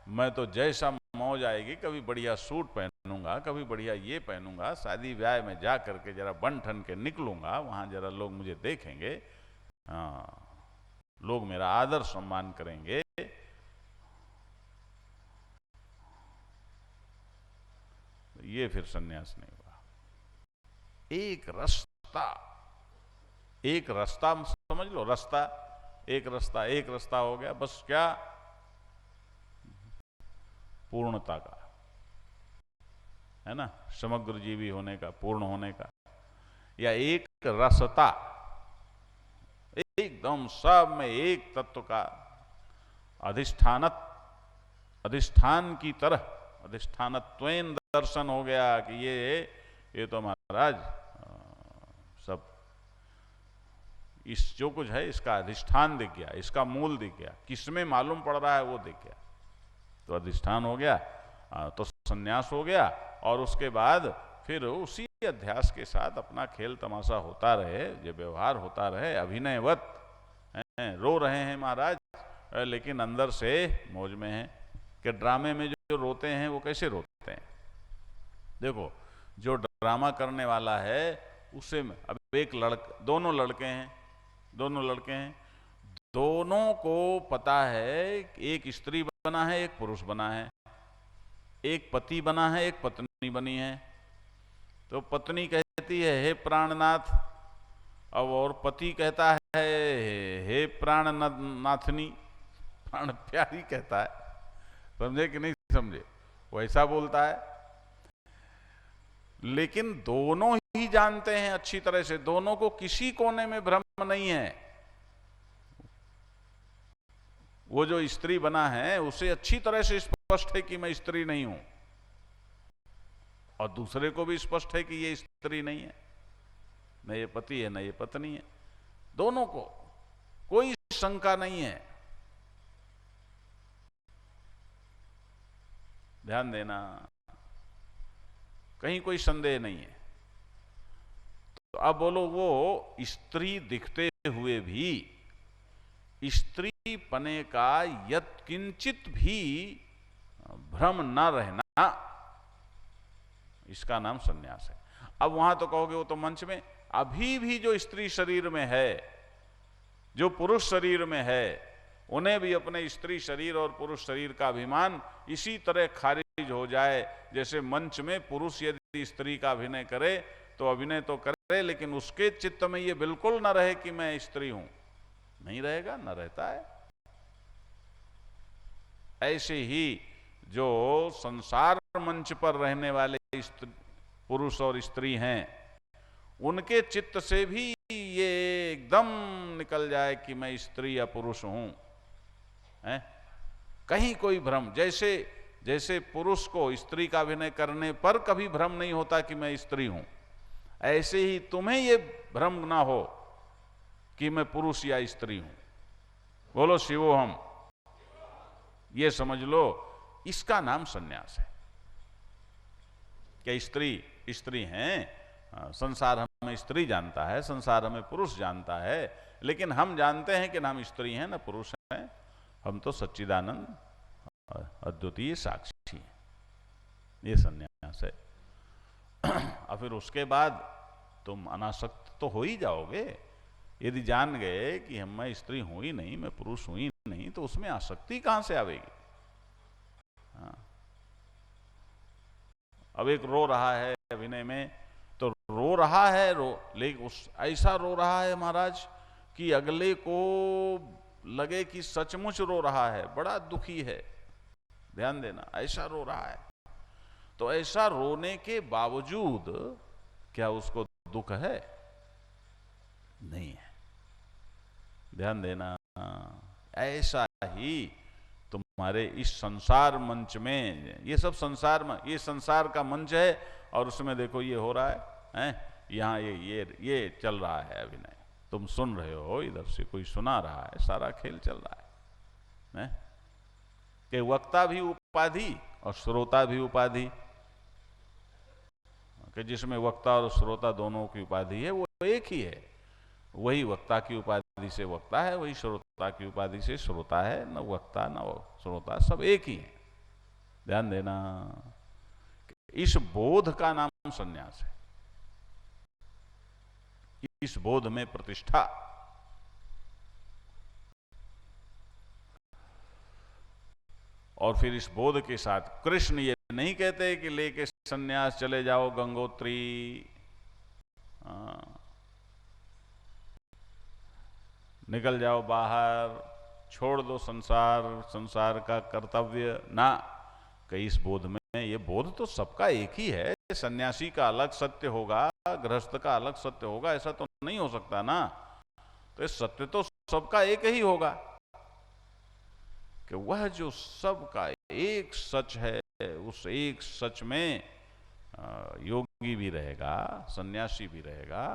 मैं तो जैसा मौज आएगी, कभी बढ़िया सूट पहनूंगा, कभी बढ़िया ये पहनूंगा, शादी ब्याह में जा करके जरा बन ठन के निकलूंगा, वहां जरा लोग मुझे देखेंगे, हाँ, लोग मेरा आदर सम्मान करेंगे। ये फिर सन्यास नहीं हुआ। एक रास्ता समझ लो, रास्ता, एक रास्ता हो गया, बस क्या, पूर्णता का, है ना, समग्र जीवी होने का, पूर्ण होने का, या एक रसता, एकदम सब में एक तत्व का अधिष्ठान की तरह, अधिष्ठानत्वेन दर्शन हो गया कि ये तो महाराज सब, इस जो कुछ है इसका अधिष्ठान दिख गया, इसका मूल दिख गया, किसमें मालूम पड़ रहा है वो दिख गया, तो अधिष्ठान हो गया, तो संन्यास हो गया। और उसके बाद फिर उसी अध्यास के साथ अपना खेल तमाशा होता रहे, जो व्यवहार होता रहे, अभिनयवत, रो रहे हैं महाराज लेकिन अंदर से मौज में हैं। कि ड्रामे में जो रोते हैं वो कैसे रोते हैं, देखो, जो ड्रामा करने वाला है उससे, अब दोनों लड़के हैं, दोनों को पता है कि एक स्त्री बना है, एक पुरुष बना है, एक पति बना है, एक पत्नी बनी है। तो पत्नी कहती है हे प्राणनाथ, अब और पति कहता है हे प्राणनाथनी, प्राण प्यारी कहता है, समझे कि नहीं समझे, वैसा बोलता है। लेकिन दोनों ही जानते हैं अच्छी तरह से, दोनों को किसी कोने में भ्रम नहीं है। वो जो स्त्री बना है उसे अच्छी तरह से स्पष्ट है कि मैं स्त्री नहीं हूं, और दूसरे को भी स्पष्ट है कि ये स्त्री नहीं है, न ये पति है न ये पत्नी है, दोनों को कोई शंका नहीं है। ध्यान देना, कहीं कोई संदेह नहीं है। तो अब बोलो, वो स्त्री दिखते हुए भी स्त्री पने का यत्किंचित भी भ्रम न रहना, इसका नाम सन्यास है। अब वहां तो कहोगे वो तो मंच में, अभी भी जो स्त्री शरीर में है, जो पुरुष शरीर में है, उन्हें भी अपने स्त्री शरीर और पुरुष शरीर का अभिमान इसी तरह खारिज हो जाए जैसे मंच में पुरुष यदि स्त्री का अभिनय करे तो अभिनय तो करे, लेकिन उसके चित्त में ये बिल्कुल न रहे कि मैं स्त्री हूं, नहीं रहेगा, न रहता है। ऐसे ही जो संसार मंच पर रहने वाले पुरुष और स्त्री हैं, उनके चित्त से भी ये एकदम निकल जाए कि मैं स्त्री या पुरुष हूं, है? कहीं कोई भ्रम, जैसे पुरुष को स्त्री का अभिनय करने पर कभी भ्रम नहीं होता कि मैं स्त्री हूं, ऐसे ही तुम्हें ये भ्रम ना हो कि मैं पुरुष या स्त्री हूं। बोलो शिवोहम, ये समझ लो, इसका नाम सन्यास है। क्या स्त्री हैं, संसार हमें स्त्री जानता है, संसार हमें पुरुष जानता है, लेकिन हम जानते हैं कि ना हम स्त्री हैं ना पुरुष हैं, हम तो सच्चिदानंद अद्वितीय साक्षी हैं। ये सन्यास है। और फिर उसके बाद तुम अनासक्त तो हो ही जाओगे। यदि जान गए कि मैं स्त्री हूं ही नहीं, मैं पुरुष हूं ही नहीं, तो उसमें आसक्ति कहां से आवेगी। हाँ। अब एक रो रहा है अभिनय में, तो रो रहा है, लेकिन ऐसा रो रहा है महाराज कि अगले को लगे कि सचमुच रो रहा है, बड़ा दुखी है। ध्यान देना, ऐसा रो रहा है। तो ऐसा रोने के बावजूद क्या उसको दुख है? नहीं है। ध्यान देना, ऐसा ही तुम्हारे इस संसार मंच में, ये सब संसार में, ये संसार का मंच है, और उसमें देखो ये हो रहा है, यहाँ ये चल रहा है अभिनय, तुम सुन रहे हो, इधर से कोई सुना रहा है, सारा खेल चल रहा है? कि वक्ता भी उपाधि और श्रोता भी उपाधि, कि जिसमें वक्ता और श्रोता दोनों की उपाधि है, वो एक ही है। वही वक्ता की उपाधि से वक्ता है, वही श्रोता की उपाधि से श्रोता है, न वक्ता न श्रोता, सब एक ही है। ध्यान देना, इस बोध का नाम संन्यास है, इस बोध में प्रतिष्ठा। और फिर इस बोध के साथ कृष्ण ये नहीं कहते कि लेके संन्यास चले जाओ गंगोत्री, निकल जाओ बाहर, छोड़ दो संसार, संसार का कर्तव्य ना। कि इस बोध में, ये बोध तो सबका एक ही है, सन्यासी का अलग सत्य होगा, गृहस्थ का अलग सत्य होगा, ऐसा तो नहीं हो सकता ना। तो ये सत्य तो सबका एक ही होगा कि वह जो सबका एक सच है, उस एक सच में योगी भी रहेगा, सन्यासी भी रहेगा।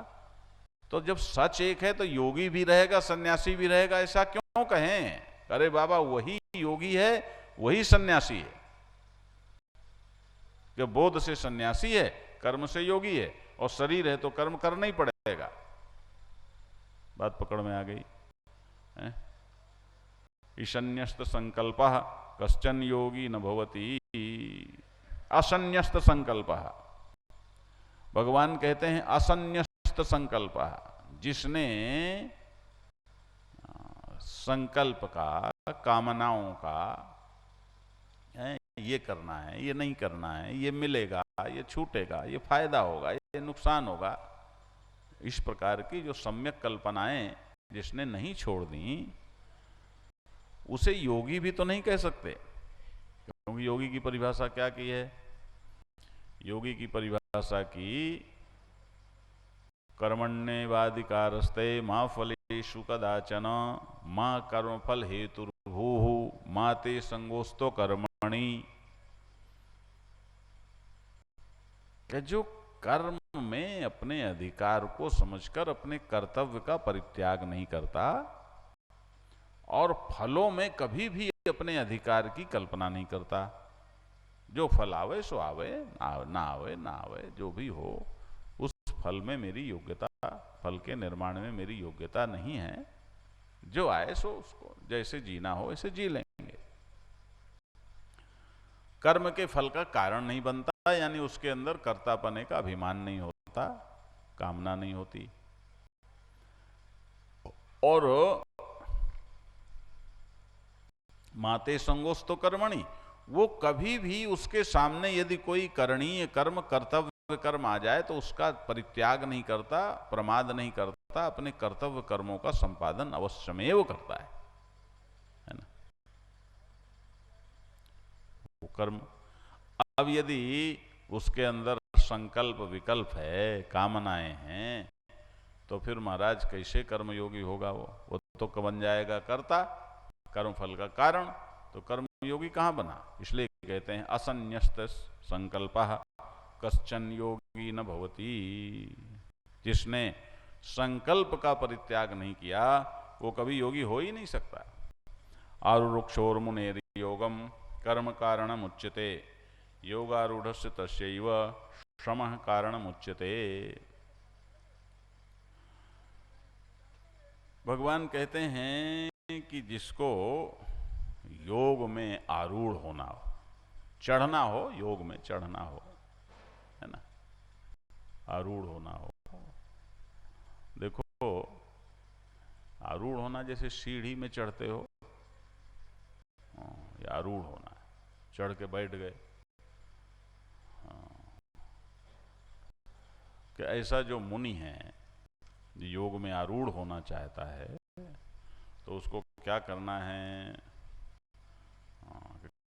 तो जब सच एक है तो योगी भी रहेगा, सन्यासी भी रहेगा, ऐसा क्यों कहें? अरे बाबा, वही योगी है, वही सन्यासी है। कि बोध से सन्यासी है, कर्म से योगी है, और शरीर है तो कर्म करना ही पड़ेगा। बात पकड़ में आ गई? ईशन्यस्त संकल्प कश्चन योगी न भवति, असन्यस्त संकल्प। भगवान कहते हैं असन्यस्त संकल्प, जिसने संकल्प का, कामनाओं का, ये करना है, ये नहीं करना है, ये मिलेगा, ये छूटेगा, ये फायदा होगा, ये नुकसान होगा, इस प्रकार की जो सम्यक कल्पनाएं जिसने नहीं छोड़ दी, उसे योगी भी तो नहीं कह सकते। क्योंकि योगी की परिभाषा क्या की है? योगी की परिभाषा की कर्मण्येवाधिकारस्ते मा फलेषु कदाचन मा कर्मफल हेतुर्भूः मा ते संगोस्तो कर्मणि। जो कर्म में अपने अधिकार को समझकर अपने कर्तव्य का परित्याग नहीं करता, और फलों में कभी भी अपने अधिकार की कल्पना नहीं करता। जो फल आवे सो आवे, ना आवे ना आवे, जो भी हो, उस फल में मेरी योग्यता, फल के निर्माण में मेरी योग्यता नहीं है। जो आए सो उसको जैसे जीना हो ऐसे जी लेंगे। कर्म के फल का कारण नहीं बनता, यानी उसके अंदर कर्तापने का अभिमान नहीं होता, कामना नहीं होती। और माते संगोस्तो कर्मणि, वो कभी भी उसके सामने यदि कोई करणीय कर्म, कर्तव्य कर्म आ जाए तो उसका परित्याग नहीं करता, प्रमाद नहीं करता, अपने कर्तव्य कर्मों का संपादन अवश्यमेव करता है ना? वो कर्म, अब यदि उसके अंदर संकल्प विकल्प है, कामनाएं हैं, तो फिर महाराज कैसे कर्मयोगी होगा? वो तो बन जाएगा कर्ता, कर्मफल का कारण। तो कर्मयोगी कहां बना? इसलिए कहते हैं असन्यस्त संकल्पः कश्चन योगी न भवति। जिसने संकल्प का परित्याग नहीं किया वो कभी योगी हो ही नहीं सकता। आरुरुक्षोर्मुनेर योगम कर्म कारणम उच्यते योगारूढ़स्य तस्यैव श्रमः कारणम उच्यते। भगवान कहते हैं कि जिसको योग में आरूढ़ होना हो, चढ़ना हो, योग में चढ़ना हो, है ना, आरूढ़ होना हो। देखो, आरूढ़ होना जैसे सीढ़ी में चढ़ते हो, ये आरूढ़ होना है, चढ़ के बैठ गए। कि ऐसा जो मुनि है, योग में आरूढ़ होना चाहता है, तो उसको क्या करना है?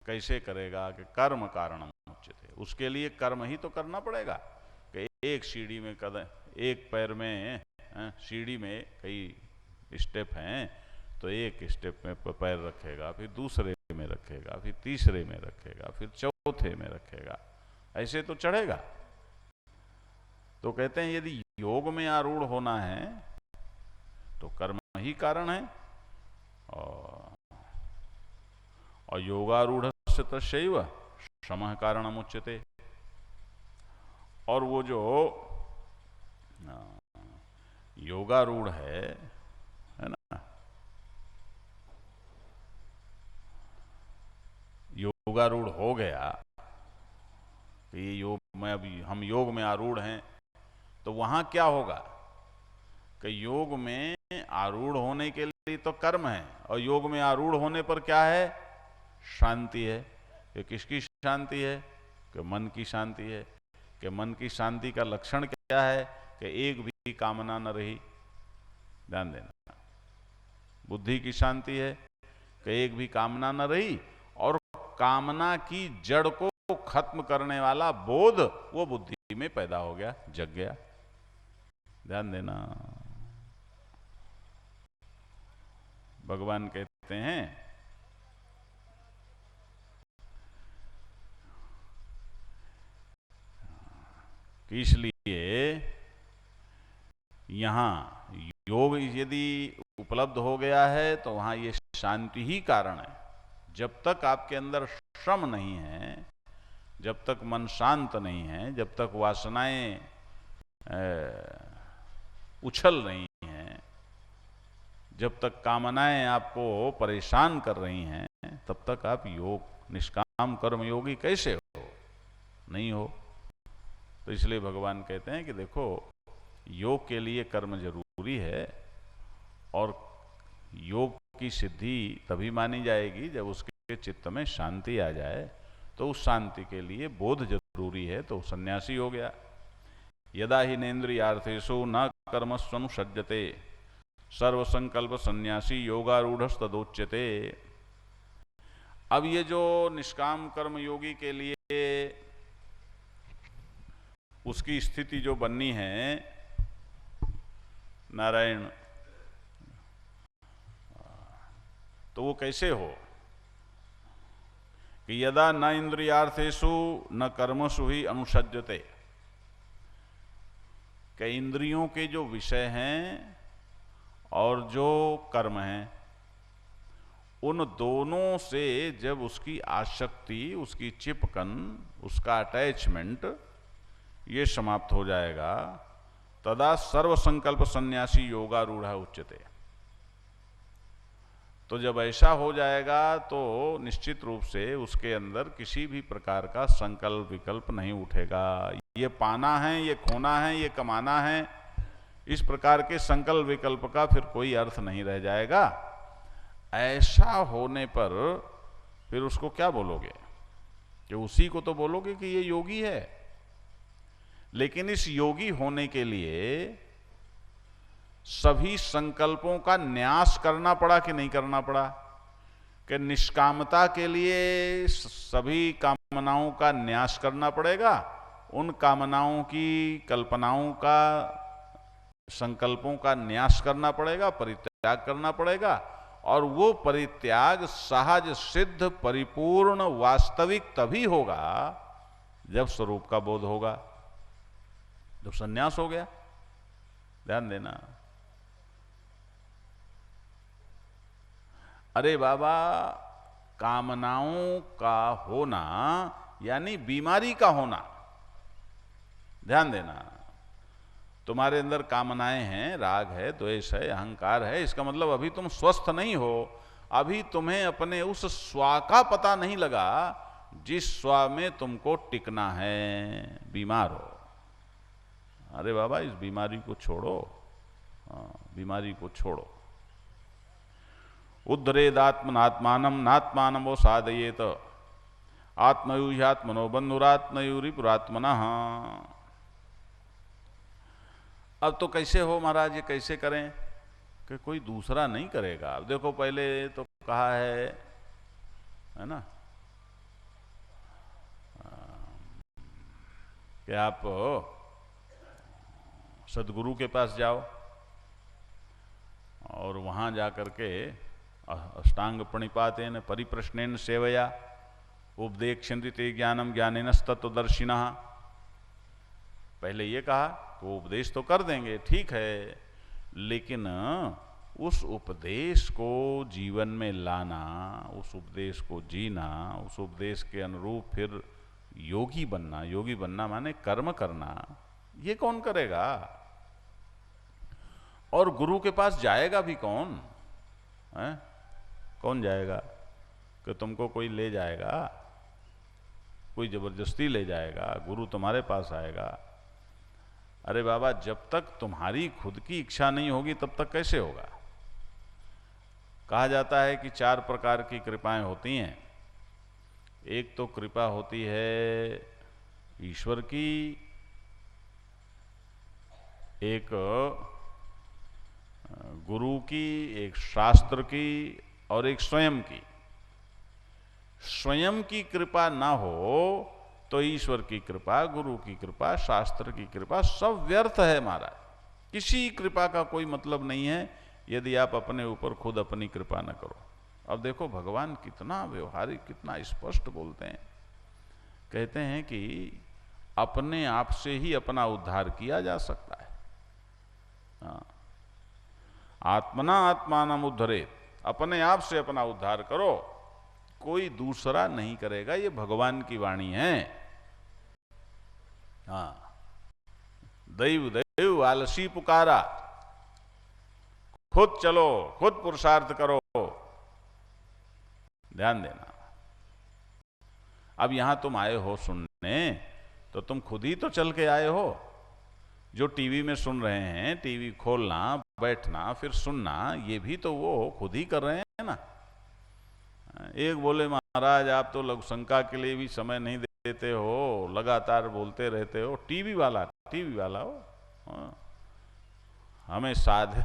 कैसे करेगा? कि कर्म कारणम उच्यते, उसके लिए कर्म ही तो करना पड़ेगा। कि एक सीढ़ी में कदम, एक पैर में, सीढ़ी में कई स्टेप हैं, तो एक स्टेप में पैर रखेगा, फिर दूसरे में रखेगा, फिर तीसरे में रखेगा, फिर चौथे में रखेगा, ऐसे तो चढ़ेगा। तो कहते हैं यदि योग में आरूढ़ होना है तो कर्म ही कारण है, और योगारूढ़स्य तस्यैव श्रमः कारणम उच्यते। और वो जो योगारूढ़ है ना, योगारूढ़ हो गया कि ये योग में, अभी हम योग में आरूढ़ हैं, तो वहां क्या होगा कि योग में आरूढ़ होने के लिए तो कर्म है, और योग में आरूढ़ होने पर क्या है? शांति है। कि किसकी शांति है? कि मन की शांति है। कि मन की शांति का लक्षण क्या है? कि एक भी कामना न रही। ध्यान देना, बुद्धि की शांति है कि एक भी कामना न रही, और कामना की जड़ को खत्म करने वाला बोध वो बुद्धि में पैदा हो गया, जग गया। ध्यान देना, भगवान कहते हैं कि इसलिए यहां योग यदि उपलब्ध हो गया है तो वहां ये शांति ही कारण है। जब तक आपके अंदर श्रम नहीं है, जब तक मन शांत नहीं है, जब तक वासनाएं उछल रही हैं, जब तक कामनाएं आपको परेशान कर रही हैं, तब तक आप योग निष्काम कर्म योगी कैसे हो? नहीं हो। तो इसलिए भगवान कहते हैं कि देखो, योग के लिए कर्म जरूरी है, और योग की सिद्धि तभी मानी जाएगी जब उसके चित्त में शांति आ जाए। तो उस शांति के लिए बोध जरूरी है, तो सन्यासी हो गया। यदा ही नेन्द्रियार्थेषु न कर्मस्वनुसज्जते सर्वसंकल्प सन्यासी योगारूढ़स्तदोच्यते। अब ये जो निष्काम कर्म योगी के लिए उसकी स्थिति जो बननी है, नारायण, तो वो कैसे हो? कि यदा न इंद्रियार्थेषु न कर्मसु ही अनुसज्जते, कि इंद्रियों के जो विषय हैं और जो कर्म हैं, उन दोनों से जब उसकी आसक्ति, उसकी चिपकन, उसका अटैचमेंट ये समाप्त हो जाएगा, तदा सर्वसंकल्प सन्यासी योगारूढ़ उच्यते। तो जब ऐसा हो जाएगा तो निश्चित रूप से उसके अंदर किसी भी प्रकार का संकल्प विकल्प नहीं उठेगा। ये पाना है, ये खोना है, ये कमाना है, इस प्रकार के संकल्प विकल्प का फिर कोई अर्थ नहीं रह जाएगा। ऐसा होने पर फिर उसको क्या बोलोगे? कि उसी को तो बोलोगे कि ये योगी है। लेकिन इस योगी होने के लिए सभी संकल्पों का न्यास करना पड़ा कि नहीं करना पड़ा? कि निष्कामता के लिए सभी कामनाओं का न्यास करना पड़ेगा, उन कामनाओं की, कल्पनाओं का, संकल्पों का न्यास करना पड़ेगा, परित्याग करना पड़ेगा। और वो परित्याग सहज सिद्ध परिपूर्ण वास्तविक तभी होगा जब स्वरूप का बोध होगा, जब संन्यास हो गया। ध्यान देना। अरे बाबा, कामनाओं का होना यानी बीमारी का होना। ध्यान देना, तुम्हारे अंदर कामनाएं हैं, राग है, द्वेष है, अहंकार है, इसका मतलब अभी तुम स्वस्थ नहीं हो। अभी तुम्हें अपने उस स्वा का पता नहीं लगा जिस स्वा में तुमको टिकना है। बीमार हो। अरे बाबा, इस बीमारी को छोड़ो, बीमारी को छोड़ो। उद्धरेदात्मनात्मानम नात्मानम वो साधयेत आत्मयूह्यात्मनो बंधुरात्मयूरिपुरात्मनः। अब तो कैसे हो महाराज, ये कैसे करें? कि कोई दूसरा नहीं करेगा। अब देखो, पहले तो कहा है ना, कि आप सदगुरु के पास जाओ और वहां जाकर के अष्टांग प्रणिपातेन परिप्रश्नेन सेवया उपदेक्षन्ति ते ज्ञानम ज्ञानेनस्तत्वदर्शिनः। पहले ये कहा कि वो उपदेश तो कर देंगे, ठीक है, लेकिन उस उपदेश को जीवन में लाना, उस उपदेश को जीना, उस उपदेश के अनुरूप फिर योगी बनना। योगी बनना माने कर्म करना। ये कौन करेगा? और गुरु के पास जाएगा भी कौन है? कौन जाएगा? कि तुमको कोई ले जाएगा? कोई जबरदस्ती ले जाएगा, गुरु तुम्हारे पास आएगा। अरे बाबा, जब तक तुम्हारी खुद की इच्छा नहीं होगी तब तक कैसे होगा? कहा जाता है कि 4 प्रकार की कृपाएं होती हैं। एक तो कृपा होती है ईश्वर की, एक गुरु की, एक शास्त्र की और एक स्वयं की। स्वयं की कृपा ना हो तो ईश्वर की कृपा, गुरु की कृपा, शास्त्र की कृपा सब व्यर्थ है महाराज। किसी कृपा का कोई मतलब नहीं है यदि आप अपने ऊपर खुद अपनी कृपा न करो। अब देखो भगवान कितना व्यवहारिक, कितना स्पष्ट बोलते हैं। कहते हैं कि अपने आप से ही अपना उद्धार किया जा सकता है। हाँ। आत्मना आत्मानम उद्धरेत, अपने आप से अपना उद्धार करो, कोई दूसरा नहीं करेगा। ये भगवान की वाणी है। हाँ, दैव दैव आलसी पुकारा, खुद चलो, खुद पुरुषार्थ करो। ध्यान देना। अब यहां तुम आए हो सुनने, तो तुम खुद ही तो चल के आए हो। जो टीवी में सुन रहे हैं, टीवी खोलना, बैठना, फिर सुनना, ये भी तो वो खुद ही कर रहे हैं ना। एक बोले महाराज आप तो लघुशंका के लिए भी समय नहीं देते हो, लगातार बोलते रहते हो। टीवी वाला हो। हाँ। हमें साधे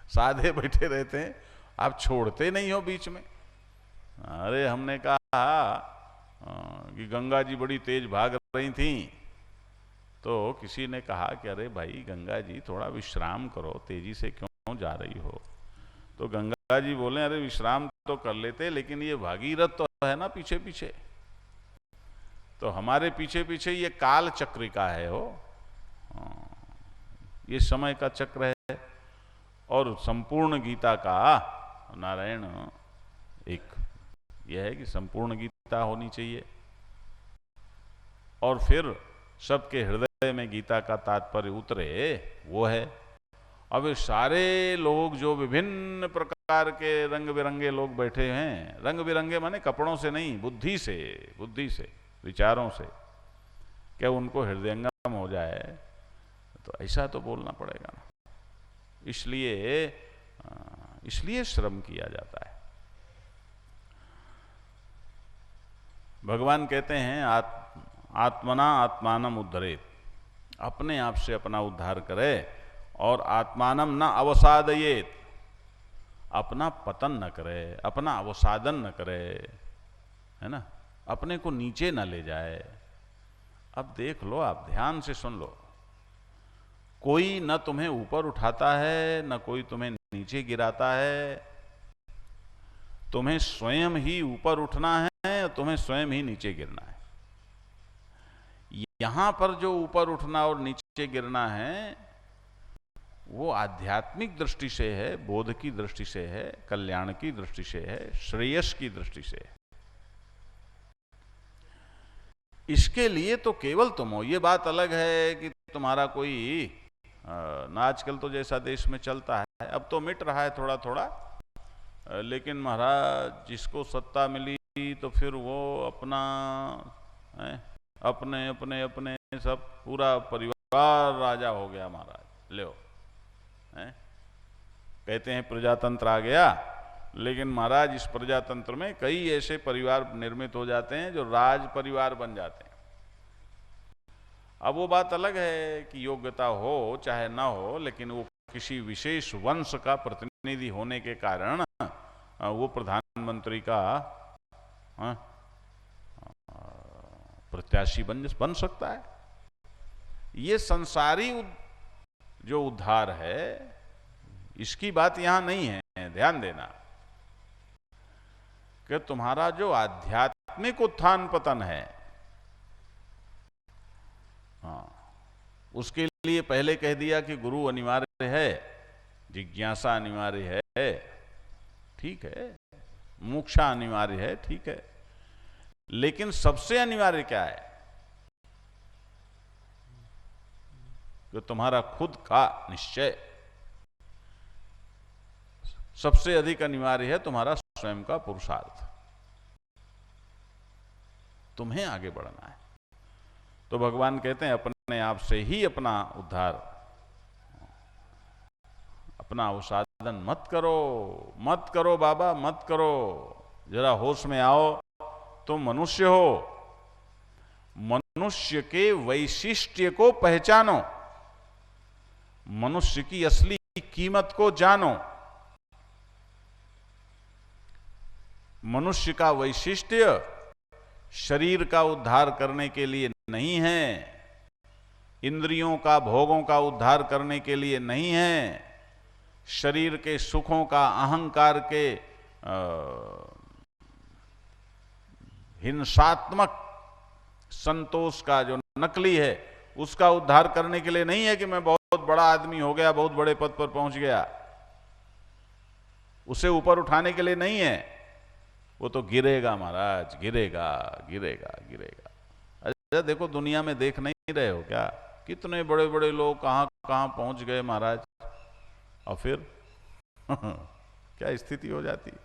साधे बैठे रहते हैं, आप छोड़ते नहीं हो बीच में। अरे हमने कहा कि गंगा जी बड़ी तेज भाग रही थी, तो किसी ने कहा कि अरे भाई गंगा जी थोड़ा विश्राम करो, तेजी से क्यों जा रही हो? तो गंगा जी बोले अरे विश्राम तो कर लेते, लेकिन ये भागीरथ तो है ना पीछे पीछे, तो हमारे पीछे पीछे ये काल चक्रिका है हो, ये समय का चक्र है। और संपूर्ण गीता का नारायण एक यह है कि संपूर्ण गीता होनी चाहिए, और फिर सबके हृदय में गीता का तात्पर्य उतरे, वो है। अब सारे लोग जो विभिन्न प्रकार के रंग बिरंगे लोग बैठे हैं, रंग बिरंगे माने कपड़ों से नहीं, बुद्धि से, विचारों से, क्या उनको हृदयंगम हो जाए? तो ऐसा तो बोलना पड़ेगा ना। इसलिए श्रम किया जाता है। भगवान कहते हैं आत्मना आत्मानम उद्धरेत, अपने आप से अपना उद्धार करे, और आत्मानम न अवसादयेत, अपना पतन न करे, अपना अवसादन न करे, है ना, अपने को नीचे न ले जाए। अब देख लो, आप ध्यान से सुन लो, कोई न तुम्हें ऊपर उठाता है, न कोई तुम्हें नीचे गिराता है। तुम्हें स्वयं ही ऊपर उठना है, तुम्हें स्वयं ही नीचे गिरना है। यहां पर जो ऊपर उठना और नीचे गिरना है, वो आध्यात्मिक दृष्टि से है, बोध की दृष्टि से है, कल्याण की दृष्टि से है, श्रेयस की दृष्टि से है। इसके लिए तो केवल तुम हो। ये बात अलग है कि तुम्हारा कोई ना, आजकल तो जैसा देश में चलता है, अब तो मिट रहा है थोड़ा थोड़ा, लेकिन महाराज जिसको सत्ता मिली तो फिर वो अपना अपने अपने अपने सब पूरा परिवार राजा हो गया महाराज। लो कहते हैं प्रजातंत्र आ गया, लेकिन महाराज इस प्रजातंत्र में कई ऐसे परिवार निर्मित हो जाते हैं जो राज परिवार बन जाते हैं। अब वो बात अलग है कि योग्यता हो चाहे ना हो, लेकिन वो किसी विशेष वंश का प्रतिनिधि होने के कारण वो प्रधानमंत्री का प्रत्याशी बन सकता है। ये संसारी जो उद्धार है, इसकी बात यहां नहीं है। ध्यान देना कि तुम्हारा जो आध्यात्मिक उत्थान पतन है, उसके लिए पहले कह दिया कि गुरु अनिवार्य है, जिज्ञासा अनिवार्य है, ठीक है, मोक्षा अनिवार्य है, ठीक है, लेकिन सबसे अनिवार्य क्या है? कि तुम्हारा खुद का निश्चय। सबसे अधिक अनिवार्य है तुम्हारा स्वयं का पुरुषार्थ। तुम्हें आगे बढ़ना है। तो भगवान कहते हैं अपने आप से ही अपना उद्धार, अपना अवसादन मत करो, मत करो बाबा, मत करो। जरा होश में आओ, तुम मनुष्य हो, मनुष्य के वैशिष्ट्य को पहचानो, मनुष्य की असली कीमत को जानो। मनुष्य का वैशिष्ट्य शरीर का उद्धार करने के लिए नहीं है, इंद्रियों का भोगों का उद्धार करने के लिए नहीं है, शरीर के सुखों का, अहंकार के हिंसात्मक संतोष का जो नकली है उसका उद्धार करने के लिए नहीं है कि मैं बहुत बड़ा आदमी हो गया, बहुत बड़े पद पर पहुंच गया। उसे ऊपर उठाने के लिए नहीं है, वो तो गिरेगा महाराज, गिरेगा गिरेगा गिरेगा। अच्छा देखो, दुनिया में देख नहीं रहे हो क्या, कितने बड़े बड़े लोग कहां कहां पहुंच गए महाराज, और फिर क्या स्थिति हो जाती है,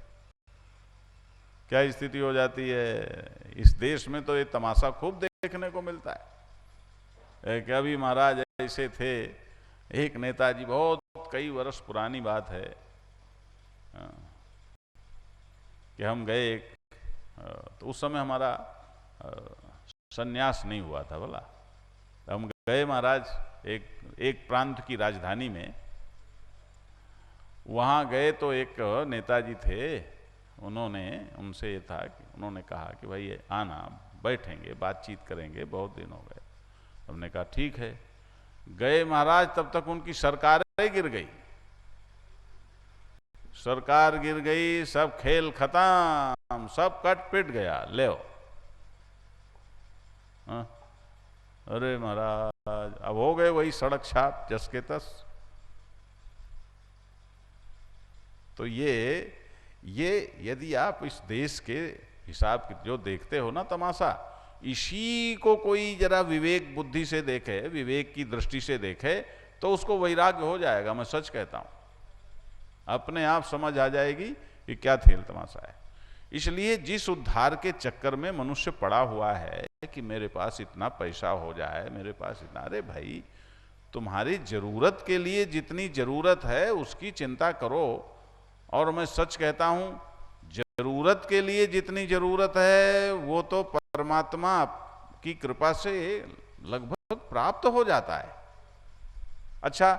क्या स्थिति हो जाती है। इस देश में तो ये तमाशा खूब देखने को मिलता है। कि अभी महाराज ऐसे थे, एक नेताजी, बहुत कई वर्ष पुरानी बात है, कि हम गए, तो उस समय हमारा संन्यास नहीं हुआ था भला। हम गए महाराज एक प्रांत की राजधानी में, वहाँ गए तो एक नेताजी थे, उन्होंने, उनसे ये था कि उन्होंने कहा कि भाई आना, बैठेंगे, बातचीत करेंगे, बहुत दिन हो गए। हमने कहा ठीक है। गए महाराज, तब तक उनकी सरकार गिर गई, सरकार गिर गई, सब खेल खत्म, सब कट पिट गया, ले अरे महाराज, अब हो गए वही सड़क छाप जस के तस। तो ये यदि आप इस देश के हिसाब जो देखते हो ना तमाशा, इसी को कोई जरा विवेक बुद्धि से देखे, विवेक की दृष्टि से देखे, तो उसको वैराग्य हो जाएगा। मैं सच कहता हूं, अपने आप समझ आ जाएगी कि क्या खेल तमाशा है। इसलिए जिस उद्धार के चक्कर में मनुष्य पड़ा हुआ है कि मेरे पास इतना पैसा हो जाए, मेरे पास इतना, अरे भाई तुम्हारी जरूरत के लिए जितनी जरूरत है उसकी चिंता करो। और मैं सच कहता हूं, जरूरत के लिए जितनी जरूरत है वो तो परमात्मा की कृपा से लगभग प्राप्त हो जाता है। अच्छा,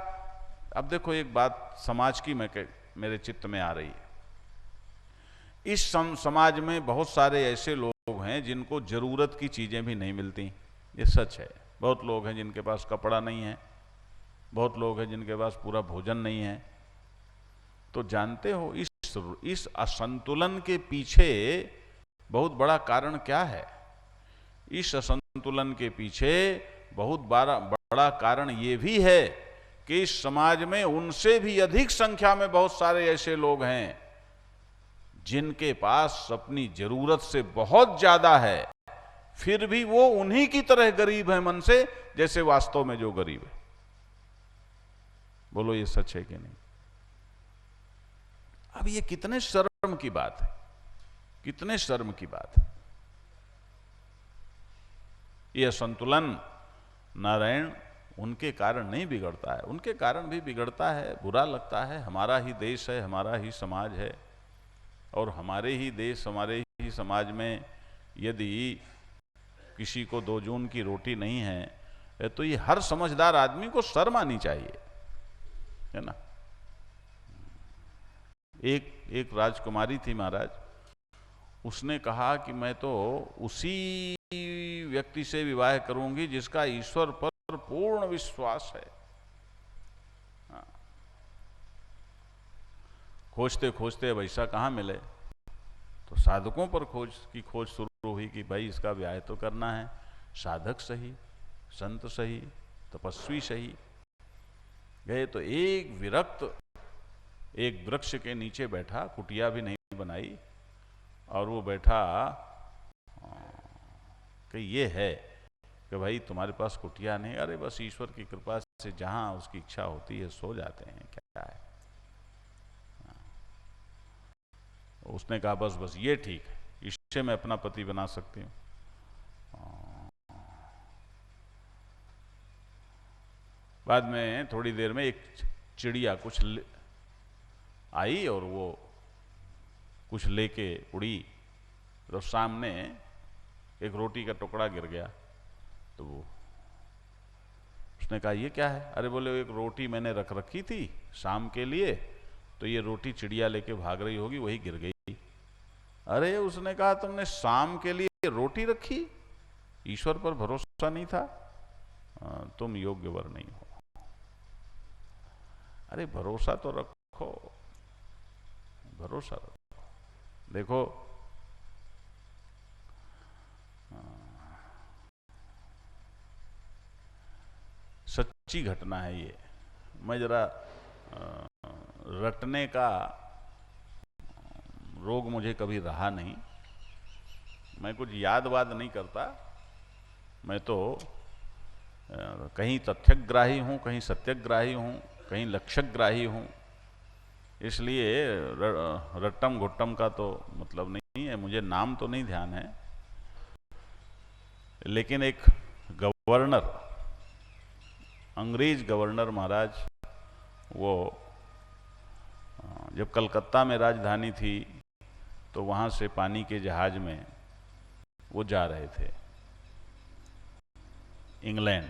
अब देखो एक बात समाज की मेरे चित्त में आ रही है। इस समाज में बहुत सारे ऐसे लोग हैं जिनको जरूरत की चीजें भी नहीं मिलती, ये सच है। बहुत लोग हैं जिनके पास कपड़ा नहीं है, बहुत लोग हैं जिनके पास पूरा भोजन नहीं है। तो जानते हो इस असंतुलन के पीछे बहुत बड़ा कारण क्या है? इस असंतुलन के पीछे बहुत बड़ा कारण ये भी है कि इस समाज में उनसे भी अधिक संख्या में बहुत सारे ऐसे लोग हैं जिनके पास अपनी जरूरत से बहुत ज्यादा है, फिर भी वो उन्हीं की तरह गरीब है मन से जैसे वास्तव में जो गरीब है। बोलो ये सच है कि नहीं? अब ये कितने शर्म की बात है, कितने शर्म की बात है। ये असंतुलन नारायण उनके कारण नहीं बिगड़ता है, उनके कारण भी बिगड़ता है, बुरा लगता है। हमारा ही देश है, हमारा ही समाज है, और हमारे ही देश, हमारे ही समाज में यदि किसी को 2 जून की रोटी नहीं है तो ये हर समझदार आदमी को शर्म आनी चाहिए, है ना। एक राजकुमारी थी महाराज, उसने कहा कि मैं तो उसी व्यक्ति से विवाह करूंगी जिसका ईश्वर पर पूर्ण विश्वास है। खोजते खोजते अब ऐसा कहाँ मिले, तो साधकों पर खोज शुरू हुई कि भाई इसका ब्याह तो करना है, साधक सही, संत सही, तपस्वी सही। गए तो एक विरक्त एक वृक्ष के नीचे बैठा, कुटिया भी नहीं बनाई, और वो बैठा कि ये है कि भाई तुम्हारे पास कुटिया नहीं, अरे बस ईश्वर की कृपा से जहां उसकी इच्छा होती है सो जाते हैं, क्या है। उसने कहा बस ये ठीक है, इससे मैं अपना पति बना सकती हूँ। बाद में थोड़ी देर में एक चिड़िया आई और वो कुछ लेके उड़ी, तो सामने एक रोटी का टुकड़ा गिर गया। तो उसने कहा ये क्या है? अरे बोले एक रोटी मैंने रख रखी थी शाम के लिए, तो ये रोटी चिड़िया लेके भाग रही होगी, वही गिर गई। अरे उसने कहा तुमने शाम के लिए रोटी रखी? ईश्वर पर भरोसा नहीं था? तुम योग्य वर नहीं हो। अरे भरोसा तो रखो, भरोसा रखो। देखो सच्ची घटना है ये। मैं जरा रटने का रोग मुझे कभी रहा नहीं, मैं कुछ याद वाद नहीं करता। मैं तो कहीं तथ्यग्राही हूँ, कहीं सत्यग्राही हूँ, कहीं लक्ष्यग्राही हूँ। इसलिए रट्टम घुट्टम का तो मतलब नहीं है। मुझे नाम तो नहीं ध्यान है, लेकिन एक गवर्नर, अंग्रेज गवर्नर महाराज, वो जब कलकत्ता में राजधानी थी तो वहाँ से पानी के जहाज में वो जा रहे थे इंग्लैंड।